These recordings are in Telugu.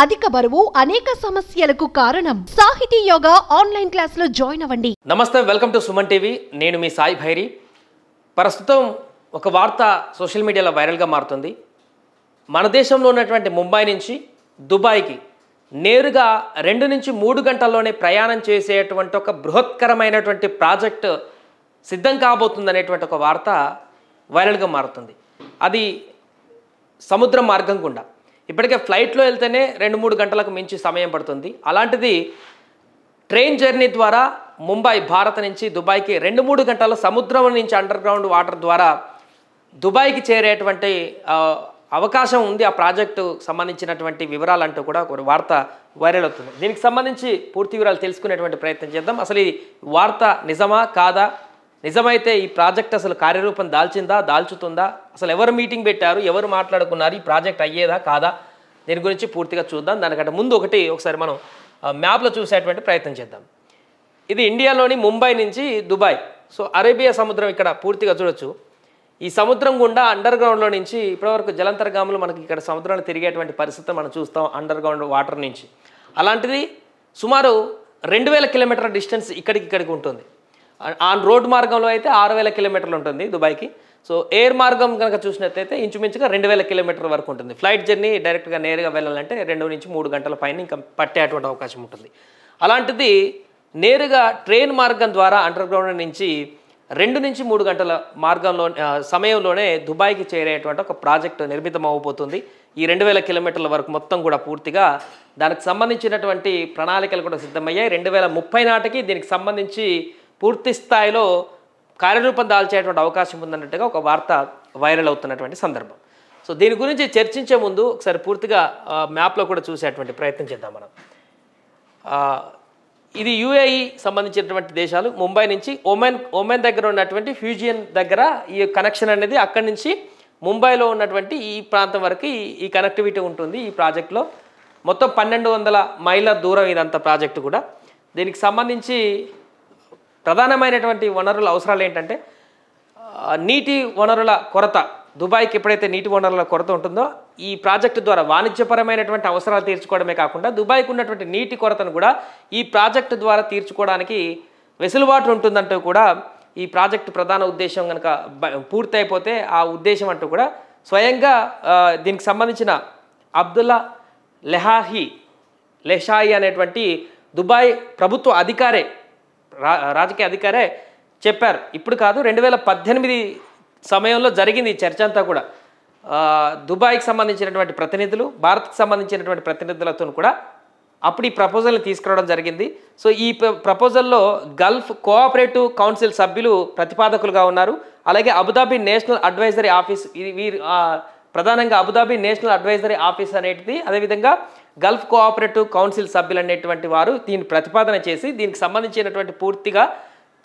అధిక బరువు అనేక సమస్యలకు కారణం. సాహితీ యోగా ఆన్లైన్ క్లాసులో జాయిన్ అవ్వండి. నమస్తే, వెల్కమ్ టు సుమన్ టీవీ. నేను మీ సాయి భైరి. ప్రస్తుతం ఒక వార్త సోషల్ మీడియాలో వైరల్గా మారుతుంది. మన దేశంలో ఉన్నటువంటి ముంబై నుంచి దుబాయ్కి నేరుగా 2 నుంచి 3 గంటల్లోనే ప్రయాణం చేసేటువంటి ఒక బృహత్కరమైనటువంటి ప్రాజెక్టు సిద్ధం కాబోతుందనేటువంటి ఒక వార్త వైరల్గా మారుతుంది. అది సముద్ర మార్గం గుండా. ఇప్పటికే ఫ్లైట్లో వెళ్తేనే 2-3 గంటలకు మించి సమయం పడుతుంది. అలాంటిది ట్రైన్ జర్నీ ద్వారా ముంబై భారత్ నుంచి దుబాయ్కి 2-3 గంటల సముద్రం నుంచి అండర్ గ్రౌండ్ వాటర్ ద్వారా దుబాయ్కి చేరేటువంటి అవకాశం ఉంది. ఆ ప్రాజెక్టు సంబంధించినటువంటి వివరాలంటూ కూడా ఒక వార్త వైరల్ అవుతుంది. దీనికి సంబంధించి పూర్తి వివరాలు తెలుసుకునేటువంటి ప్రయత్నం చేద్దాం. అసలు ఈ వార్త నిజమా కాదా, నిజమైతే ఈ ప్రాజెక్ట్ అసలు కార్యరూపం దాల్చిందా, దాల్చుతుందా, అసలు ఎవరు మీటింగ్ పెట్టారు, ఎవరు మాట్లాడుకున్నారు, ఈ ప్రాజెక్ట్ అయ్యేదా కాదా, దీని గురించి పూర్తిగా చూద్దాం. దానికంటే ముందు ఒకసారి మనం మ్యాప్లో చూసేటువంటి ప్రయత్నం చేద్దాం. ఇది ఇండియాలోని ముంబై నుంచి దుబాయ్. సో అరేబియా సముద్రం ఇక్కడ పూర్తిగా చూడొచ్చు. ఈ సముద్రం గుండా అండర్ గ్రౌండ్లో నుంచి ఇప్పటివరకు జలంతర్గాములు మనకి ఇక్కడ సముద్రాన్ని తిరిగేటువంటి పరిస్థితి మనం చూస్తాం అండర్ గ్రౌండ్ వాటర్ నుంచి. అలాంటిది సుమారు 2000 కిలోమీటర్ల డిస్టెన్స్ ఇక్కడికి ఉంటుంది. ఆన్ రోడ్ మార్గంలో అయితే 6000 కిలోమీటర్లు ఉంటుంది దుబాయ్కి. సో ఎయిర్ మార్గం కనుక చూసినట్లయితే ఇంచుమించుగా 2000 కిలోమీటర్ల వరకు ఉంటుంది. ఫ్లైట్ జర్నీ డైరెక్ట్గా నేరుగా వెళ్ళాలంటే 2 నుంచి 3 గంటల పైన ఇంకా పట్టేటువంటి అవకాశం ఉంటుంది. అలాంటిది నేరుగా ట్రైన్ మార్గం ద్వారా అండర్ గ్రౌండ్ నుంచి 2 నుంచి 3 గంటల మార్గంలో సమయంలోనే దుబాయ్కి చేరేటువంటి ఒక ప్రాజెక్టు నిర్మితం అవ్వబోతుంది. ఈ 2000 కిలోమీటర్ల వరకు మొత్తం కూడా పూర్తిగా దానికి సంబంధించినటువంటి ప్రణాళికలు కూడా సిద్ధమయ్యాయి. 2030 నాటికి దీనికి సంబంధించి పూర్తి స్థాయిలో కార్యరూపం దాల్చేటువంటి అవకాశం ఉందన్నట్టుగా ఒక వార్త వైరల్ అవుతున్నటువంటి సందర్భం. సో దీని గురించి చర్చించే ముందు ఒకసారి పూర్తిగా మ్యాప్లో కూడా చూసేటువంటి ప్రయత్నం చేద్దాం మనం. ఇది యుఏఈ సంబంధించినటువంటి దేశాలు. ముంబై నుంచి ఒమెన్ దగ్గర ఉన్నటువంటి ఫ్యూజియన్ దగ్గర ఈ కనెక్షన్ అనేది అక్కడి నుంచి ముంబైలో ఉన్నటువంటి ఈ ప్రాంతం వరకు ఈ కనెక్టివిటీ ఉంటుంది. ఈ ప్రాజెక్టులో మొత్తం 1200 మైళ్ళ దూరం ఇదంతా ప్రాజెక్టు కూడా. దీనికి సంబంధించి ప్రధానమైనటువంటి వనరుల అవసరాలు ఏంటంటే నీటి వనరుల కొరత. దుబాయ్కి ఎప్పుడైతే నీటి వనరుల కొరత ఉంటుందో ఈ ప్రాజెక్టు ద్వారా వాణిజ్యపరమైనటువంటి అవసరాలు తీర్చుకోవడమే కాకుండా దుబాయ్కి ఉన్నటువంటి నీటి కొరతను కూడా ఈ ప్రాజెక్టు ద్వారా తీర్చుకోవడానికి వెసులుబాటు ఉంటుందంటూ కూడా ఈ ప్రాజెక్టు ప్రధాన ఉద్దేశం కనుక పూర్తయిపోతే ఆ ఉద్దేశం అంటూ కూడా స్వయంగా దీనికి సంబంధించిన అబ్దుల్లా లెషాయి అనేటువంటి దుబాయ్ ప్రభుత్వ అధికారే, రాజకీయ అధికారే చెప్పారు. ఇప్పుడు కాదు, 2018 సమయంలో జరిగింది ఈ చర్చ అంతా కూడా. దుబాయ్కి సంబంధించినటువంటి ప్రతినిధులు, భారత్కి సంబంధించినటువంటి ప్రతినిధులతో కూడా అప్పుడు ఈ ప్రపోజల్ని తీసుకురావడం జరిగింది. సో ఈ ప్రపోజల్లో గల్ఫ్ కోఆపరేటివ్ కౌన్సిల్ సభ్యులు ప్రతిపాదకులుగా ఉన్నారు. అలాగే అబుదాబి నేషనల్ అడ్వైజరీ ఆఫీస్, వీరు ప్రధానంగా అబుదాబి నేషనల్ అడ్వైజరీ ఆఫీస్ అనేటిది, అదేవిధంగా గల్ఫ్ కోఆపరేటివ్ కౌన్సిల్ సభ్యులు అనేటువంటి వారు దీన్ని ప్రతిపాదన చేసి దీనికి సంబంధించినటువంటి పూర్తిగా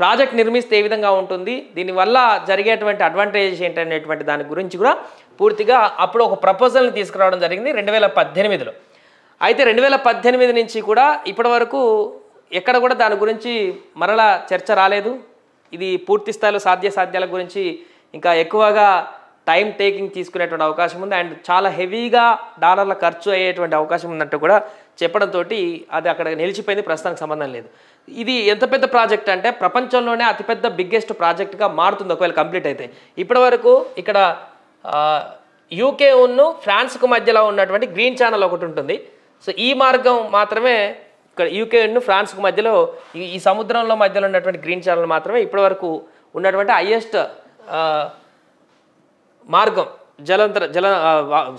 ప్రాజెక్ట్ నిర్మిస్తే ఏ విధంగా ఉంటుంది, దీనివల్ల జరిగేటువంటి అడ్వాంటేజెస్ ఏంటనేటువంటి దాని గురించి కూడా పూర్తిగా అప్పుడు ఒక ప్రపోజల్ని తీసుకురావడం జరిగింది 2018లో. అయితే 2018 నుంచి కూడా ఇప్పటి వరకు ఎక్కడ కూడా దాని గురించి మరలా చర్చ రాలేదు. ఇది పూర్తి స్థాయిలో సాధ్యాల గురించి ఇంకా ఎక్కువగా టైం టేకింగ్ తీసుకునేటువంటి అవకాశం ఉంది. అండ్ చాలా హెవీగా డాలర్ల ఖర్చు అయ్యేటువంటి అవకాశం ఉన్నట్టు కూడా చెప్పడంతో అది అక్కడ నిలిచిపోయింది, ప్రస్తుతానికి సంబంధం లేదు. ఇది ఎంత పెద్ద ప్రాజెక్ట్ అంటే ప్రపంచంలోనే అతిపెద్ద బిగ్గెస్ట్ ప్రాజెక్ట్గా మారుతుంది ఒకవేళ కంప్లీట్ అయితే. ఇప్పటి వరకు ఇక్కడ యూకే ఉన్ను ఫ్రాన్స్కు మధ్యలో ఉన్నటువంటి గ్రీన్ ఛానల్ ఒకటి ఉంటుంది. సో ఈ మార్గం మాత్రమే ఇక్కడ యూకే ఉన్ను ఫ్రాన్స్కు మధ్యలో ఈ సముద్రంలో మధ్యలో ఉన్నటువంటి గ్రీన్ ఛానల్ మాత్రమే ఇప్పటి వరకు ఉన్నటువంటి హైయెస్ట్ మార్గం,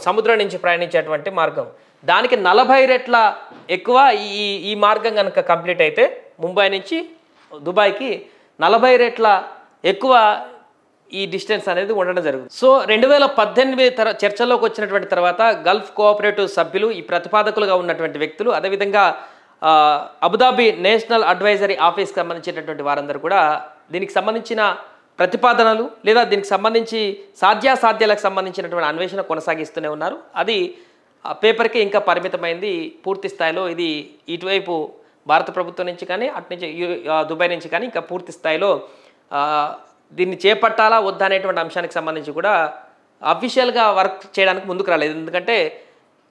సముద్రం నుంచి ప్రయాణించేటువంటి మార్గం. దానికి 40 రెట్ల ఎక్కువ ఈ మార్గం కనుక కంప్లీట్ అయితే ముంబై నుంచి దుబాయ్కి 40 రెట్ల ఎక్కువ ఈ డిస్టెన్స్ అనేది ఉండడం జరుగుతుంది. సో 2018 చర్చల్లోకి వచ్చినటువంటి తర్వాత గల్ఫ్ కోఆపరేటివ్ సభ్యులు, ఈ ప్రతిపాదకులుగా ఉన్నటువంటి వ్యక్తులు, అదేవిధంగా అబుదాబి నేషనల్ అడ్వైజరీ ఆఫీస్కి సంబంధించినటువంటి వారందరూ కూడా దీనికి సంబంధించిన ప్రతిపాదనలు లేదా దీనికి సంబంధించి సాధ్యాలకు సంబంధించినటువంటి అన్వేషణ కొనసాగిస్తూనే ఉన్నారు. అది పేపర్కి ఇంకా పరిమితమైంది. పూర్తి స్థాయిలో ఇది ఇటువైపు భారత ప్రభుత్వం నుంచి కానీ అటు నుంచి దుబాయ్ నుంచి కానీ ఇంకా పూర్తి స్థాయిలో దీన్ని చేపట్టాలా వద్దా అనేటువంటి అంశానికి సంబంధించి కూడా అఫీషియల్గా వర్క్ చేయడానికి ముందుకు రాలేదు. ఎందుకంటే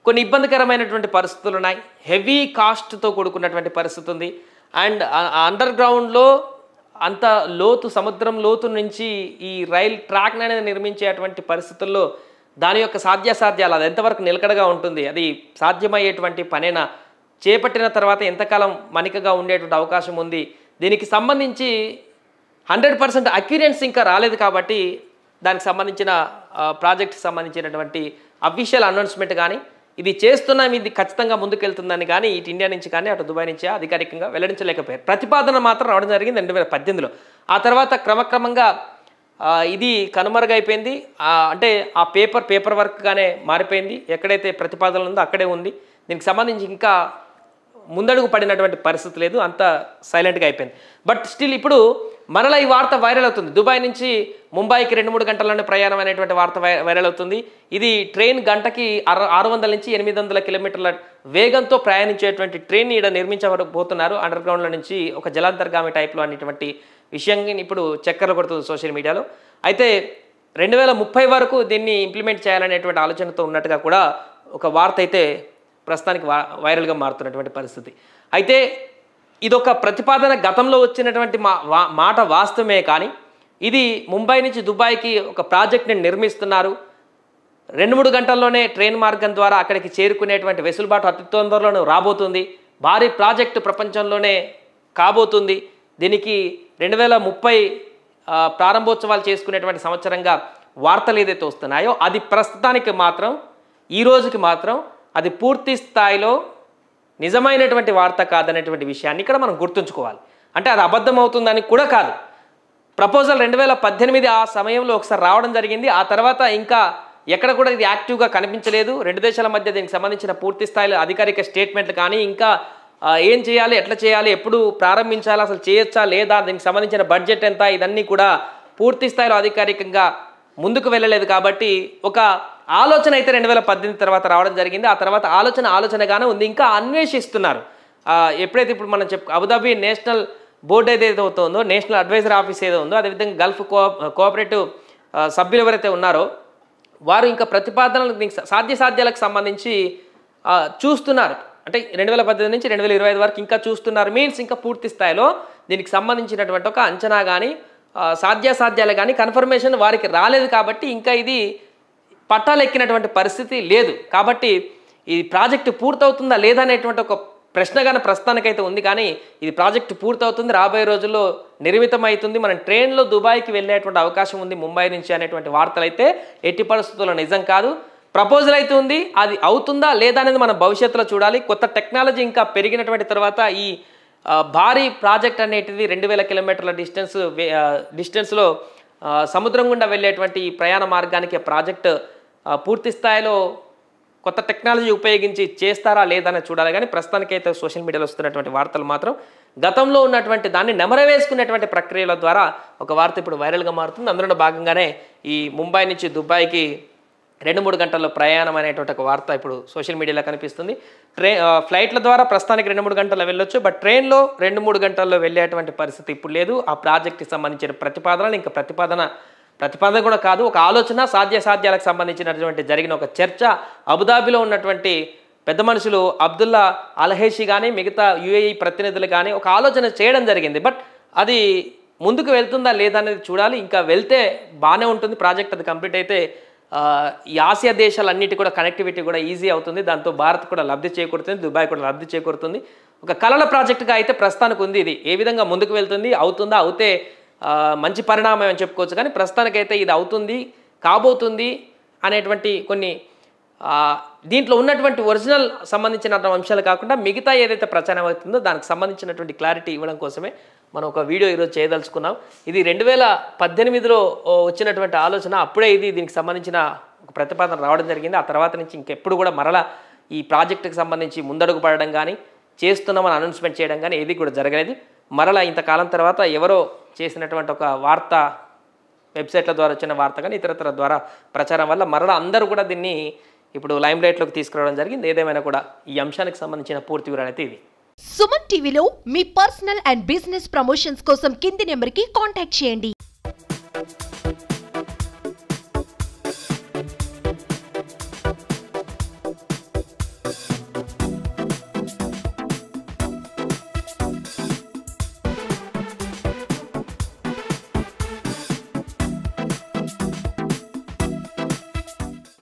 కొన్ని ఇబ్బందికరమైనటువంటి పరిస్థితులు ఉన్నాయి. హెవీ కాస్ట్తో కూడుకున్నటువంటి పరిస్థితి ఉంది. అండ్ అండర్ గ్రౌండ్లో అంత లోతు, సముద్రం లోతు నుంచి ఈ రైల్ ట్రాక్ అనేది నిర్మించేటువంటి పరిస్థితుల్లో దాని యొక్క సాధ్యాసాధ్యాలు అది ఎంతవరకు నిలకడగా ఉంటుంది, అది సాధ్యమయ్యేటువంటి పనేనా, చేపట్టిన తర్వాత ఎంతకాలం మనికగా ఉండేటువంటి అవకాశం ఉంది, దీనికి సంబంధించి 100% అక్యురెన్సీ ఇంకా రాలేదు. కాబట్టి దానికి సంబంధించిన ప్రాజెక్ట్కి సంబంధించినటువంటి అఫీషియల్ అనౌన్స్మెంట్ కానీ ఇది చేస్తున్నాం, ఇది ఖచ్చితంగా ముందుకెళ్తుందని కానీ ఇటు ఇండియా నుంచి కానీ అటు దుబాయ్ నుంచి అధికారికంగా వెల్లడించలేకపోయారు. ప్రతిపాదన మాత్రం రావడం జరిగింది 2018లో. ఆ తర్వాత క్రమక్రమంగా ఇది కనుమరుగైపోయింది. అంటే ఆ పేపర్ వర్క్గానే మారిపోయింది. ఎక్కడైతే ప్రతిపాదన ఉందో అక్కడే ఉంది. దీనికి సంబంధించి ఇంకా ముందడుగు పడినటువంటి పరిస్థితి లేదు, అంత సైలెంట్గా అయిపోయింది. బట్ స్టిల్ ఇప్పుడు మరలా ఈ వార్త వైరల్ అవుతుంది. దుబాయ్ నుంచి ముంబైకి 2-3 గంటల్లోనే ప్రయాణం అనేటువంటి వార్త వైరల్ అవుతుంది. ఇది ట్రైన్ గంటకి 600 నుంచి 800 కిలోమీటర్ల వేగంతో ప్రయాణించేటువంటి ట్రైన్ ఇక్కడ నిర్మించబోతున్నారు అండర్ గ్రౌండ్లో నుంచి, ఒక జలాంతర్గామి టైప్లో అనేటువంటి విషయాన్ని ఇప్పుడు చక్కర్లు కొడుతుంది సోషల్ మీడియాలో. అయితే 2030 వరకు దీన్ని ఇంప్లిమెంట్ చేయాలనేటువంటి ఆలోచనతో ఉన్నట్టుగా కూడా ఒక వార్త అయితే ప్రస్తుతానికి వైరల్గా మారుతున్నటువంటి పరిస్థితి. అయితే ఇదొక ప్రతిపాదన గతంలో వచ్చినటువంటి మాట వాస్తవమే, కానీ ఇది ముంబై నుంచి దుబాయ్కి ఒక ప్రాజెక్ట్ని నిర్మిస్తున్నారు. 2-3 గంటల్లోనే ట్రైన్ మార్గం ద్వారా అక్కడికి చేరుకునేటువంటి వెసులుబాటు అతి తొందరలోనే రాబోతుంది. భారీ ప్రాజెక్టు ప్రపంచంలోనే కాబోతుంది. దీనికి 2030 ప్రారంభోత్సవాలు చేసుకునేటువంటి సంవత్సరంగా వార్తలు ఏదైతే వస్తున్నాయో అది ప్రస్తుతానికి మాత్రం, ఈ రోజుకి మాత్రం అది పూర్తి స్థాయిలో నిజమైనటువంటి వార్త కాదనేటువంటి విషయాన్ని ఇక్కడ మనం గుర్తుంచుకోవాలి. అంటే అది అబద్ధం అవుతుందని కూడా కాదు. ప్రపోజల్ 2018 ఆ సమయంలో ఒకసారి రావడం జరిగింది. ఆ తర్వాత ఇంకా ఎక్కడ కూడా ఇది యాక్టివ్గా కనిపించలేదు. 2 దేశాల మధ్య దీనికి సంబంధించిన పూర్తి స్థాయిలో అధికారిక స్టేట్మెంట్లు కానీ ఇంకా ఏం చేయాలి, ఎట్లా చేయాలి, ఎప్పుడు ప్రారంభించాలి, అసలు చేయొచ్చా లేదా, దీనికి సంబంధించిన బడ్జెట్ ఎంత, ఇదన్నీ కూడా పూర్తి స్థాయిలో అధికారికంగా ముందుకు వెళ్ళలేదు. కాబట్టి ఒక ఆలోచన అయితే 2018 తర్వాత రావడం జరిగింది. ఆ తర్వాత ఆలోచనగానే ఉంది, ఇంకా అన్వేషిస్తున్నారు. ఎప్పుడైతే ఇప్పుడు మనం అబుదాబి నేషనల్ బోర్డు ఏదైతే ఉందో, నేషనల్ అడ్వైజర్ ఆఫీస్ ఏదో ఉందో, అదేవిధంగా గల్ఫ్ కోఆపరేటివ్ సభ్యులు ఎవరైతే ఉన్నారో వారు ఇంకా ప్రతిపాదనలు దీనికి సాధ్యాలకు సంబంధించి చూస్తున్నారు. అంటే 2018 నుంచి 2025 వరకు ఇంకా చూస్తున్నారు. మీన్స్ ఇంకా పూర్తి స్థాయిలో దీనికి సంబంధించినటువంటి ఒక అంచనా కానీ సాధ్యాలు కానీ కన్ఫర్మేషన్ వారికి రాలేదు. కాబట్టి ఇంకా ఇది పట్టాలెక్కినటువంటి పరిస్థితి లేదు. కాబట్టి ఈ ప్రాజెక్టు పూర్తవుతుందా లేదా అనేటువంటి ఒక ప్రశ్నగానే ప్రస్తుతానికైతే ఉంది. కానీ ఇది ప్రాజెక్టు పూర్తవుతుంది, రాబోయే రోజుల్లో నిర్మితమవుతుంది, మనం ట్రైన్లో దుబాయ్కి వెళ్ళేటువంటి అవకాశం ఉంది ముంబై నుంచి అనేటువంటి వార్తలు అయితే ఎట్టి పరిస్థితుల్లో నిజం కాదు. ప్రపోజల్ అయితే ఉంది, అది అవుతుందా లేదా అనేది మనం భవిష్యత్తులో చూడాలి. కొత్త టెక్నాలజీ ఇంకా పెరిగినటువంటి తర్వాత ఈ భారీ ప్రాజెక్ట్ అనేటిది 2000 కిలోమీటర్ల డిస్టెన్స్లో సముద్రం గుండా వెళ్ళేటువంటి ఈ ప్రయాణ మార్గానికి ప్రాజెక్ట్ పూర్తి స్థాయిలో కొత్త టెక్నాలజీ ఉపయోగించి చేస్తారా లేదని చూడాలి. కానీ ప్రస్తుతానికైతే సోషల్ మీడియాలో వస్తున్నటువంటి వార్తలు మాత్రం గతంలో ఉన్నటువంటి దాన్ని నెమరవేసుకునేటువంటి ప్రక్రియల ద్వారా ఒక వార్త ఇప్పుడు వైరల్గా మారుతుంది. అందులో భాగంగానే ఈ ముంబై నుంచి దుబాయ్కి 2-3 గంటల్లో ప్రయాణం అనేటువంటి ఒక వార్త ఇప్పుడు సోషల్ మీడియాలో కనిపిస్తుంది. ఫ్లైట్ల ద్వారా ప్రస్తుతానికి 2-3 గంటల్లో వెళ్ళొచ్చు, బట్ ట్రైన్లో 2-3 గంటల్లో వెళ్ళేటువంటి పరిస్థితి ఇప్పుడు లేదు. ఆ ప్రాజెక్ట్కి సంబంధించిన ప్రతిపాదనలు ఇంకా ప్రతిపాదన కూడా కాదు, ఒక ఆలోచన సాధ్యాలకు సంబంధించినటువంటి జరిగిన ఒక చర్చ అబుదాబిలో ఉన్నటువంటి పెద్ద మనుషులు అబ్దుల్లా అల్హేషి కానీ మిగతా యుఏఈ ప్రతినిధులు కానీ ఒక ఆలోచన చేయడం జరిగింది. బట్ అది ముందుకు వెళ్తుందా లేదా అనేది చూడాలి. ఇంకా వెళ్తే బాగానే ఉంటుంది ప్రాజెక్ట్, అది కంప్లీట్ అయితే ఈ ఆసియా దేశాలన్నిటి కూడా కనెక్టివిటీ కూడా ఈజీ అవుతుంది. దాంతో భారత్ కూడా లబ్ధి చేకూరుతుంది, దుబాయ్ కూడా లబ్ధి చేకూరుతుంది. ఒక కలల ప్రాజెక్టుగా అయితే ప్రస్తుతానికి ఉంది. ఇది ఏ విధంగా ముందుకు వెళ్తుంది, అవుతుందా, అవుతే మంచి పరిణామం అని చెప్పుకోవచ్చు. కానీ ప్రస్తుతానికైతే ఇది అవుతుంది, కాబోతుంది అనేటువంటి కొన్ని దీంట్లో ఉన్నటువంటి ఒరిజినల్ సంబంధించిన అంశాలు కాకుండా మిగతా ఏదైతే ప్రచారం అవుతుందో దానికి సంబంధించినటువంటి క్లారిటీ ఇవ్వడం కోసమే మనం ఒక వీడియో ఈరోజు చేయదలుచుకున్నాం. ఇది 2018లో వచ్చినటువంటి ఆలోచన. అప్పుడే దీనికి సంబంధించిన ఒక ప్రతిపాదన రావడం జరిగింది. ఆ తర్వాత నుంచి ఇంకెప్పుడు కూడా మరలా ఈ ప్రాజెక్టుకి సంబంధించి ముందడుగు పడడం కానీ చేస్తున్నామని అనౌన్స్మెంట్ చేయడం కానీ ఏది కూడా జరగలేదు. మరలా ఇంతకాలం తర్వాత ఎవరో చేసినటువంటి ఒక వార్త, వెబ్సైట్ల ద్వారా వచ్చిన వార్త కానీ ఇతరతర ద్వారా ప్రచారం వల్ల మరలా అందరూ కూడా దీన్ని ఇప్పుడు లైమ్ లైట్లోకి తీసుకురావడం జరిగింది. ఏదేమైనా కూడా ఈ అంశానికి సంబంధించిన పూర్తి వివరణ అయితే ఇది. సుమన్ టీవీలో మీ పర్సనల్ అండ్ బిజినెస్ ప్రమోషన్స్ కోసం కింది నెంబర్కి కాంటాక్ట్ చేయండి.